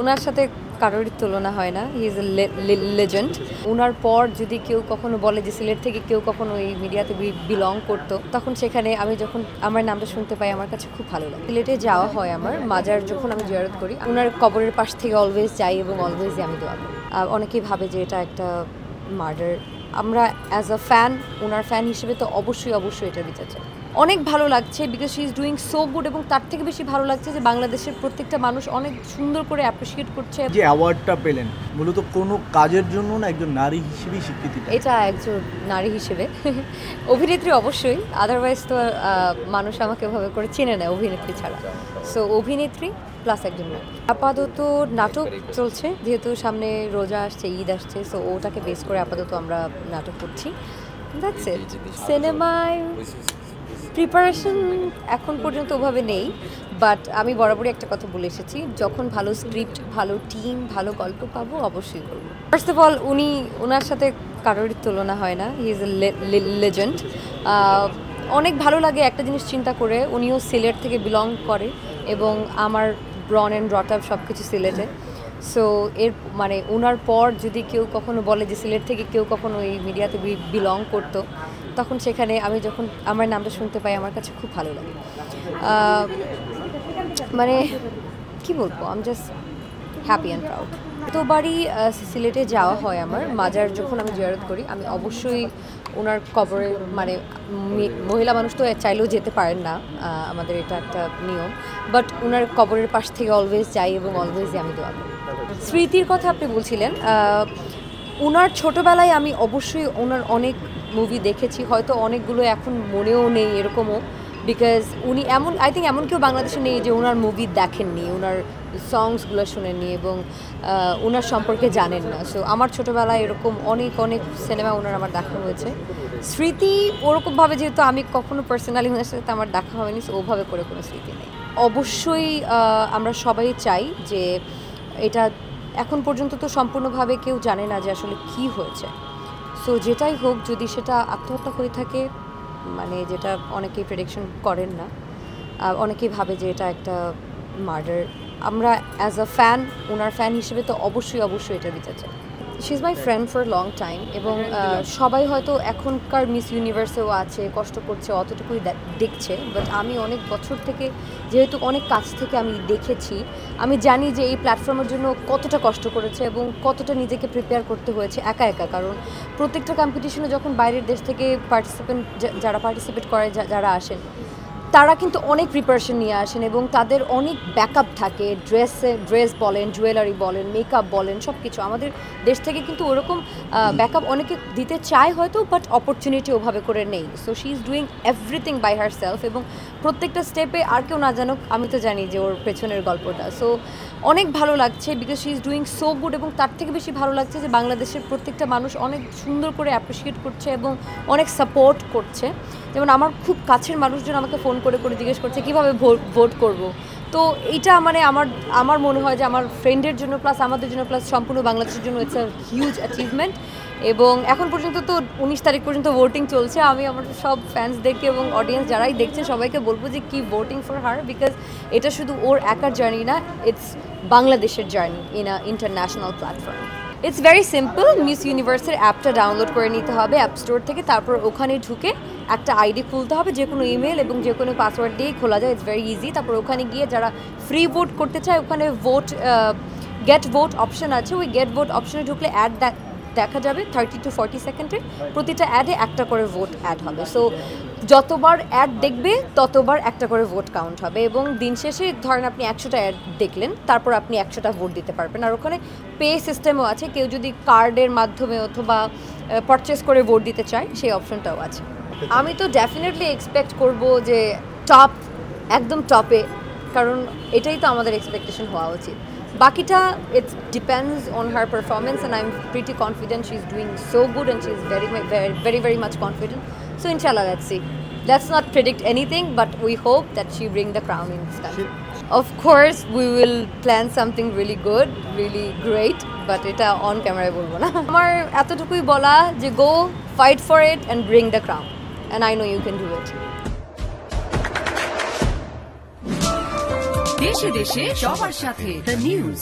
ওনার সাথে কারোরই তুলনা হয় না। He is a legend. ওনার পর যদি কেউ কখনো বলে যে সিলেট থেকে কেউ কখনো এই মিডিয়াতে বিলং করতো, তখন সেখানে আমি যখন আমার নামটা শুনতে পাই আমার কাছে খুব ভালো লাগে। সিলেটে যাওয়া হয় আমার মাজার, যখন আমি জিয়ারত করি ওনার কবরের পাশ থেকে অলওয়েজ যাই এবং অলওয়েজই আমি দোয়া করি। অনেকেই ভাবে যে এটা একটা মার্ডার। আমরা as a fan, owner fan হিসেবে তো অবশ্যই এটা দিতে চাই। অনেক ভালো লাগছে because she is doing so good, এবং তার থেকে বেশি ভালো লাগছে যে বাংলাদেশের প্রত্যেকটা মানুষ অনেক সুন্দর করে অ্যাপ্রিসিয়েট করছে। যে অ্যাওয়ার্ডটা পেলেন মূলত কোনো কাজের জন্য না, একজন নারী হিসেবেই স্বীকৃতি। এটা একজন নারী হিসেবে অভিনেত্রী অবশ্যই, আদারওয়াইজ তো মানুষ আমাকে এভাবে করে চেনে নেয় অভিনেত্রী ছাড়া। সো অভিনেত্রী প্লাস একজন নারী। আপাতত নাটক চলছে, যেহেতু সামনে রোজা আসছে, ঈদ আসছে, সো ওটাকে বেস করে আপাতত আমরা নাটক করছি। That's it. সিনেমায় প্রিপারেশন এখন পর্যন্ত ওভাবে নেই, বাট আমি বরাবরই একটা কথা বলে এসেছি, যখন ভালো স্ক্রিপ্ট, ভালো টিম, ভালো গল্প পাবো অবশ্যই করবো। ফার্স্ট অফ অল ওনার সাথে কারোরই তুলনা হয় না। He is a legend. অনেক ভালো লাগে একটা জিনিস চিন্তা করে, উনিও সিলেট থেকে বিলং করে এবং আমার ব্রন অ্যান্ড ব্রট আপ সব কিছু সিলেটে। সো এর মানে ওনার পর যদি কেউ কখনো বলে যে সিলেট থেকে কেউ কখনো এই মিডিয়াতে বিলং করতো, তখন সেখানে আমি যখন আমার নামটা শুনতে পাই আমার কাছে খুব ভালো লাগে। মানে কি বলবো, I am just happy and proud. এতবারই সিলেটে যাওয়া হয় আমার মাজার, যখন আমি জিয়ারত করি আমি অবশ্যই ওনার কবরে, মানে মহিলা মানুষ তো চাইলেও যেতে পারেন না, আমাদের এটা একটা নিয়ম, বাট ওনার কবরের পাশ থেকে অলওয়েজ যাই এবং অলওয়েজই আমি দোয়া করি। স্মৃতির কথা আপনি বলছিলেন, ওনার ছোটোবেলায় আমি অবশ্যই ওনার অনেক মুভি দেখেছি, হয়তো অনেকগুলো এখন মনেও নেই এরকমও, বিকজ উনি আই থিঙ্ক এমন কেউ বাংলাদেশে নেই যে ওনার মুভি দেখেননি, ওনার সংসগুলো শুনেননি এবং ওনার সম্পর্কে জানেন না। সো আমার ছোটোবেলায় এরকম অনেক সিনেমা ওনার আমার দেখা হয়েছে। স্মৃতি ওরকমভাবে যেহেতু আমি কখনো পার্সোনালি ওনার সাথে আমার দেখা হয়নি, সো ওভাবে করে কোনো স্মৃতি নেই। অবশ্যই আমরা সবাই চাই যে এটা, এখন পর্যন্ত তো সম্পূর্ণভাবে কেউ জানে না যে আসলে কী হয়েছে। সো যেটাই হোক, যদি সেটা আত্মহত্যা হয়ে থাকে, মানে যেটা অনেকেই প্রেডিকশন করেন না, অনেকেই ভাবে যে এটা একটা মার্ডার, আমরা as a fan, owner fan হিসেবে তো অবশ্যই এটা দিতে চাই। She is my friend for long time, এবং সবাই হয়তো এখনকার মিস ইউনিভার্সেও আছে, কষ্ট করছে, অতটুকুই দেখছে, বাট আমি অনেক বছর থেকে, যেহেতু অনেক কাছ থেকে আমি দেখেছি, আমি জানি যে এই প্ল্যাটফর্মের জন্য কতটা কষ্ট করেছে এবং কতটা নিজেকে প্রিপেয়ার করতে হয়েছে একা, কারণ প্রত্যেকটা কম্পিটিশনে যখন বাইরের দেশ থেকে যারা পার্টিসিপেট করে, যারা আসেন, তারা কিন্তু অনেক প্রিপারেশন নিয়ে আসেন এবং তাদের অনেক ব্যাকআপ থাকে, ড্রেস বলেন, জুয়েলারি বলেন, মেকআপ বলেন, সব কিছু। আমাদের দেশ থেকে কিন্তু ওরকম ব্যাকআপ অনেকে দিতে চায় হয়তো, বাট অপরচুনিটি ওভাবে করে নেই। So she is doing everything by herself, এবং প্রত্যেকটা স্টেপে আর কেউ না জানুক, আমি তো জানি যে ওর পেছনের গল্পটা। সো অনেক ভালো লাগছে because she is doing so good, এবং তার থেকে বেশি ভালো লাগছে যে বাংলাদেশের প্রত্যেকটা মানুষ অনেক সুন্দর করে অ্যাপ্রিসিয়েট করছে এবং অনেক সাপোর্ট করছে। যেমন আমার খুব কাছের মানুষজন আমাকে ফোন করে জিজ্ঞেস করছে কীভাবে ভোট করব। তো এইটা মানে আমার মনে হয় যে আমার ফ্রেন্ডের জন্য প্লাস আমাদের জন্য প্লাস সম্পূর্ণ বাংলাদেশের জন্য ইটস আ হিউজ অ্যাচিভমেন্ট। এবং এখন পর্যন্ত তো 19 তারিখ পর্যন্ত ভোটিং চলছে। আমি আমার সব ফ্যান্সদেরকে এবং অডিয়েন্স যারাই দেখছে সবাইকে বলবো যে কি ভোটিং ফর হার, বিকজ এটা শুধু ওর একার জার্নি না, ইটস বাংলাদেশের journey in a international platform. It's very simple, miss ইউনিভার্সের অ্যাপটা ডাউনলোড করে নিতে হবে অ্যাপ স্টোর থেকে, তারপর ওখানে ঢুকে একটা আইডি খুলতে হবে, যে কোনো ইমেল এবং যে কোনো পাসওয়ার্ড দিয়েই খোলা যায়, ইটস ভেরি ইজি। তারপর ওখানে গিয়ে যারা ফ্রি ভোট করতে চায়, ওখানে গেট ভোট অপশন আছে, ওই গেট ভোট অপশনে ঢুকলে অ্যাড দেখা যাবে 30 to 40 সেকেন্ডের, প্রতিটা অ্যাডে একটা করে ভোট অ্যাড হবে। সো যতবার অ্যাড দেখবে ততবার একটা করে ভোট কাউন্ট হবে, এবং দিন শেষে ধরেন আপনি 100টা অ্যাড দেখলেন, তারপর আপনি 100টা ভোট দিতে পারবেন। আর ওখানে পে সিস্টেমও আছে, কেউ যদি কার্ডের মাধ্যমে অথবা পারচেস করে ভোট দিতে চায় সেই অপশনটাও আছে। আমি তো ডেফিনেটলি এক্সপেক্ট করব যে একদম টপে, কারণ এটাই তো আমাদের এক্সপেকটেশন হওয়া উচিত। বাকিটা it depends on her performance, and I'm pretty confident she's doing so good, and she's very much confident. So inshallah, let's see. Let's not predict anything, but we hope that she bring the crown in this country. Of course, we will plan something really good, really great, but এটা on camera বলবো না। আমার এতটুকুই বলা যে go fight for it and bring the crown, and I know you can do it. দেশে দেশে সবার সাথে দ্য নিউজ।